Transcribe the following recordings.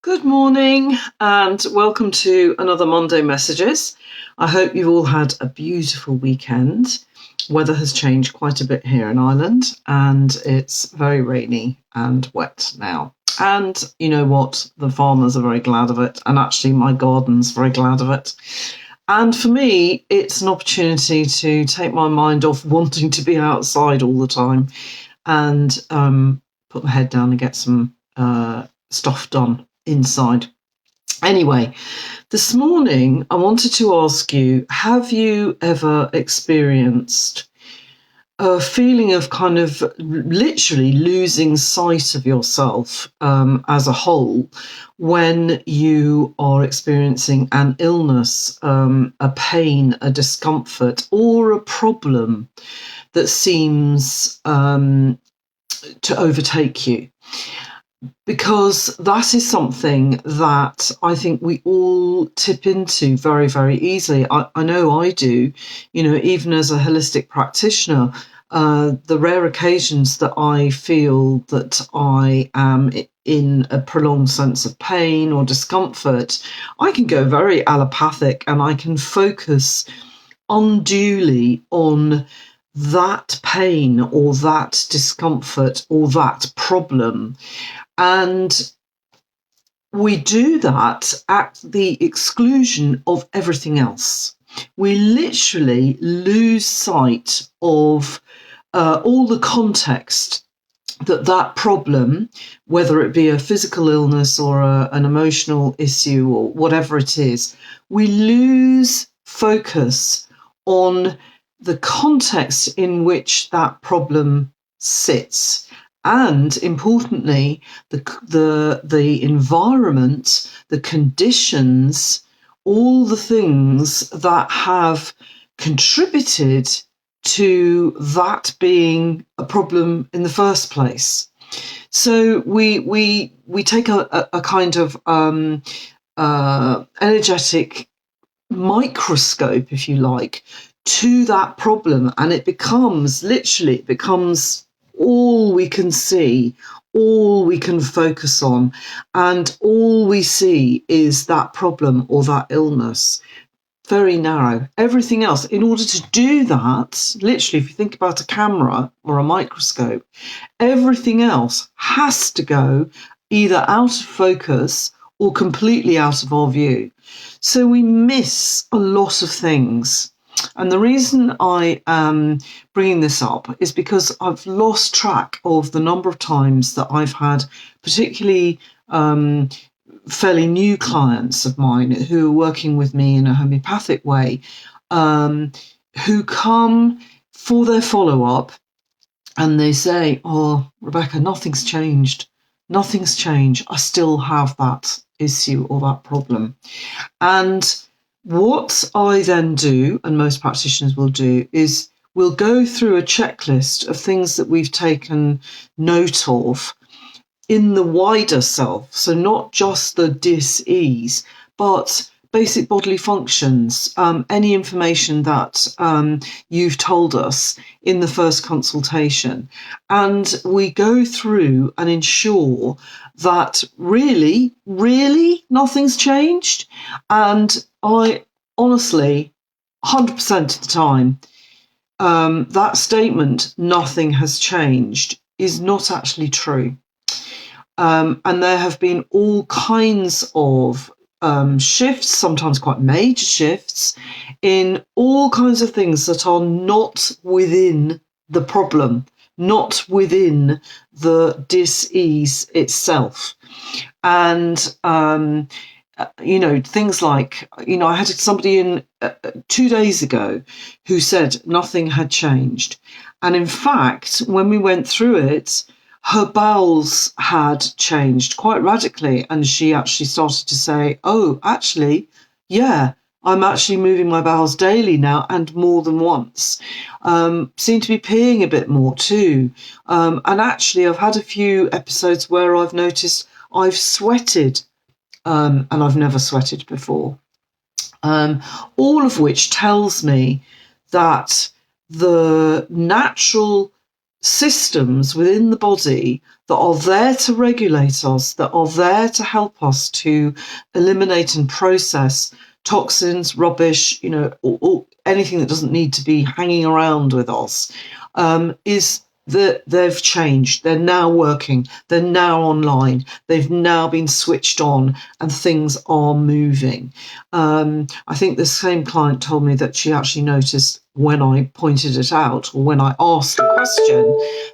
Good morning and welcome to another Monday Messages. I hope you've all had a beautiful weekend. Weather has changed quite a bit here in Ireland and it's very rainy and wet now. And you know what? The farmers are very glad of it, and actually my garden's very glad of it. And for me, it's an opportunity to take my mind off wanting to be outside all the time and put my head down and get some stuff done inside. Anyway, this morning I wanted to ask you, have you ever experienced a feeling of kind of literally losing sight of yourself as a whole when you are experiencing an illness, a pain, a discomfort, or a problem that seems to overtake you? Because that is something that I think we all tip into very, very easily. I know I do, even as a holistic practitioner, the rare occasions that I feel that I am in a prolonged sense of pain or discomfort, I can go very allopathic and I can focus unduly on that pain or that discomfort or that problem. And we do that at the exclusion of everything else. We literally lose sight of all the context that problem, whether it be a physical illness or an emotional issue or whatever it is, we lose focus on the context in which that problem sits. And importantly, the environment, the conditions, all the things that have contributed to that being a problem in the first place. So we take a kind of energetic microscope, if you like, to that problem, and it becomes all we can see, all we can focus on, and all we see is that problem or that illness. Very narrow. Everything else, in order to do that, literally, if you think about a camera or a microscope, everything else has to go either out of focus or completely out of our view. So we miss a lot of things. And the reason I am bringing this up is because I've lost track of the number of times that I've had particularly fairly new clients of mine who are working with me in a homeopathic way, who come for their follow-up and they say, "Oh, Rebecca, nothing's changed. Nothing's changed. I still have that issue or that problem." And what I then do, and most practitioners will do, is we'll go through a checklist of things that we've taken note of in the wider self. So not just the dis-ease, but basic bodily functions, any information that you've told us in the first consultation. And we go through and ensure that really, really nothing's changed. And I honestly, 100% of the time, that statement, "nothing has changed," is not actually true. And there have been all kinds of shifts, sometimes quite major shifts, in all kinds of things that are not within the problem, not within the dis-ease itself. And, things like, I had somebody in 2 days ago who said nothing had changed. And in fact, when we went through it, her bowels had changed quite radically. And she actually started to say, "Oh, actually, yeah, I'm actually moving my bowels daily now and more than once. Seem to be peeing a bit more too. And actually, I've had a few episodes where I've noticed I've sweated, and I've never sweated before." All of which tells me that the natural systems within the body that are there to regulate us, that are there to help us to eliminate and process toxins, rubbish, or anything that doesn't need to be hanging around with us, is that they've changed. They're now working. They're now online. They've now been switched on, and things are moving. I think the same client told me that she actually noticed when I pointed it out, or when I asked the question,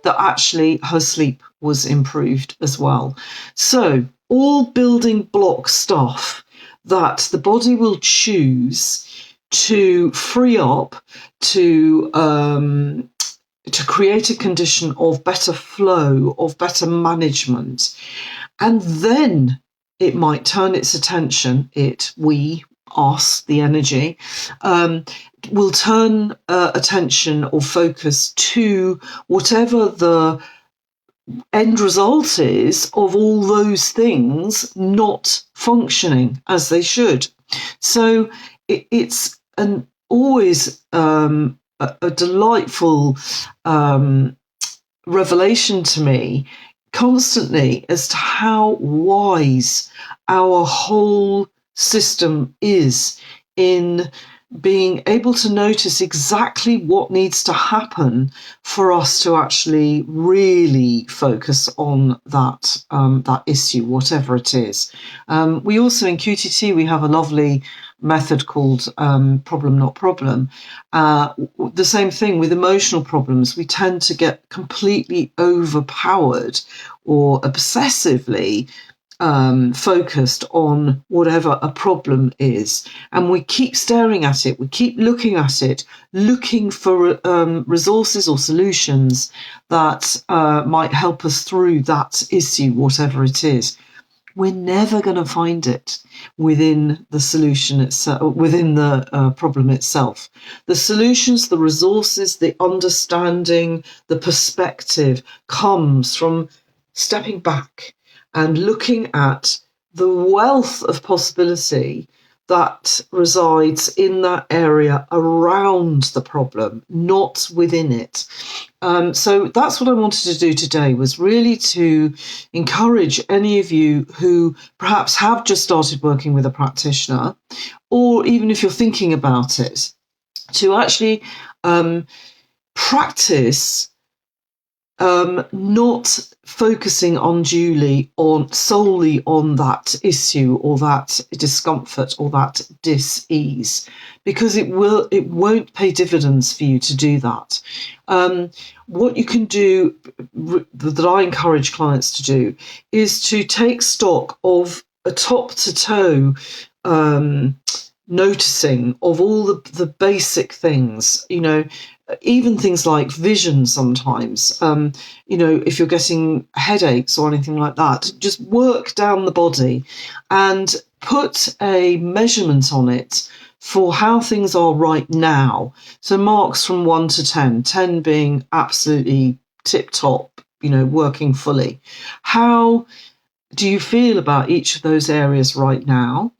that actually her sleep was improved as well. So all building block stuff that the body will choose to free up, to create a condition of better flow, of better management. And then it might turn its attention, us, the energy, will turn attention or focus to whatever the end result is of all those things not functioning as they should. So it's always a delightful revelation to me constantly as to how wise our whole system is in being able to notice exactly what needs to happen for us to actually really focus on that issue, whatever it is. We also in QTT, we have a lovely method called problem not problem. The same thing with emotional problems. We tend to get completely overpowered or obsessively focused on whatever a problem is, and we keep staring at it, we keep looking at it, looking for resources or solutions that might help us through that issue, whatever it is. We're never going to find it within the solution itself, within the problem itself. The solutions, the resources, the understanding, the perspective comes from stepping back and looking at the wealth of possibility that resides in that area around the problem, not within it. So that's what I wanted to do today, was really to encourage any of you who perhaps have just started working with a practitioner, or even if you're thinking about it, to actually practice not focusing unduly solely on that issue or that discomfort or that dis-ease, because it won't pay dividends for you to do that. What you can do, that I encourage clients to do, is to take stock of a top to toe noticing of all the basic things, even things like vision sometimes, if you're getting headaches or anything like that, just work down the body and put a measurement on it for how things are right now. So marks from 1 to 10, 10 being absolutely tip top, working fully. How do you feel about each of those areas right now?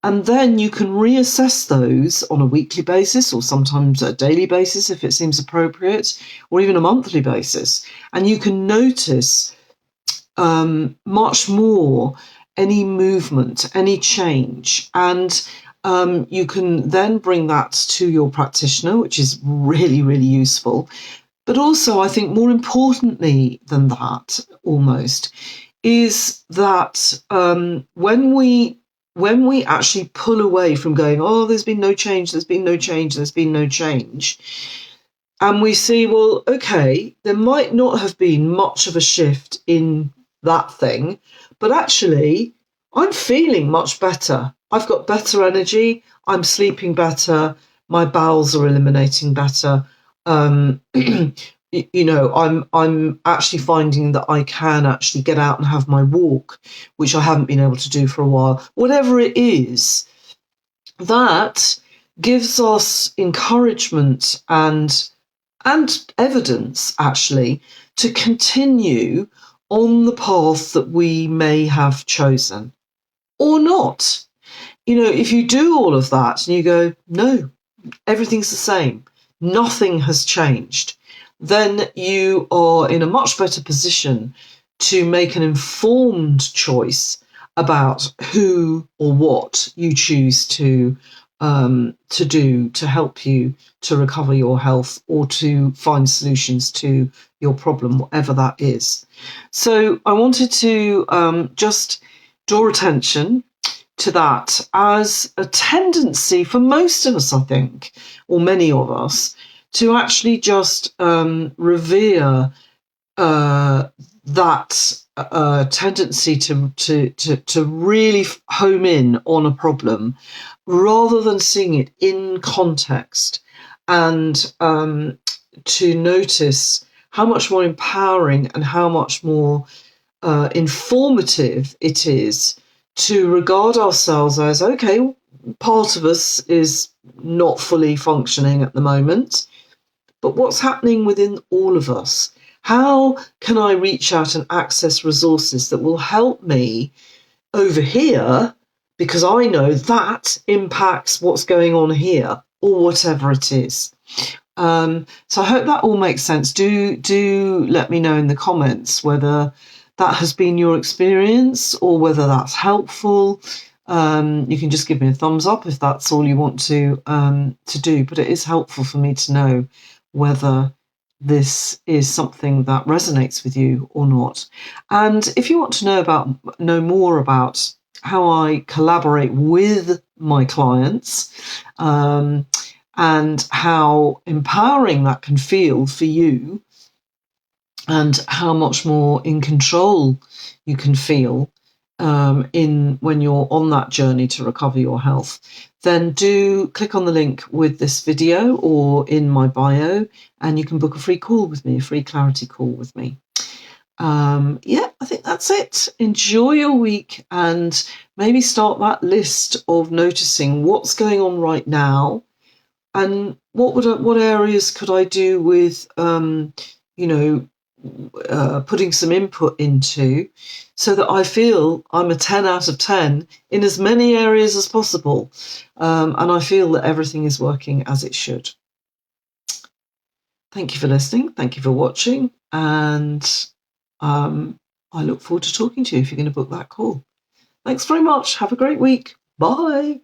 And then you can reassess those on a weekly basis, or sometimes a daily basis if it seems appropriate, or even a monthly basis. And you can notice much more any movement, any change. And you can then bring that to your practitioner, which is really, really useful. But also, I think more importantly than that, almost, is that when we actually pull away from going, oh, there's been no change, and we see, well, okay, there might not have been much of a shift in that thing, but actually I'm feeling much better. I've got better energy, I'm sleeping better, my bowels are eliminating better. I'm actually finding that I can actually get out and have my walk, which I haven't been able to do for a while. Whatever it is, that gives us encouragement and evidence, actually, to continue on the path that we may have chosen or not. If you do all of that and you go, no, everything's the same, nothing has changed, then you are in a much better position to make an informed choice about who or what you choose to do to help you to recover your health or to find solutions to your problem, whatever that is. So I wanted to just draw attention to that as a tendency for most of us, I think, or many of us, to actually just revere that tendency to really home in on a problem rather than seeing it in context, and to notice how much more empowering and how much more informative it is to regard ourselves as, okay, part of us is not fully functioning at the moment, but what's happening within all of us? How can I reach out and access resources that will help me over here, because I know that impacts what's going on here, or whatever it is. So I hope that all makes sense. Do let me know in the comments whether that has been your experience or whether that's helpful. You can just give me a thumbs up if that's all you want to do, but it is helpful for me to know whether this is something that resonates with you or not. And if you want to know more about how I collaborate with my clients, and how empowering that can feel for you, and how much more in control you can feel when you're on that journey to recover your health, then do click on the link with this video or in my bio, and you can book a free call with me, a free clarity call with me. I think that's it. Enjoy your week and maybe start that list of noticing what's going on right now and what areas could I do with, putting some input into, so that I feel I'm a 10 out of 10 in as many areas as possible. And I feel that everything is working as it should. Thank you for listening. Thank you for watching. And I look forward to talking to you if you're going to book that call. Thanks very much. Have a great week. Bye.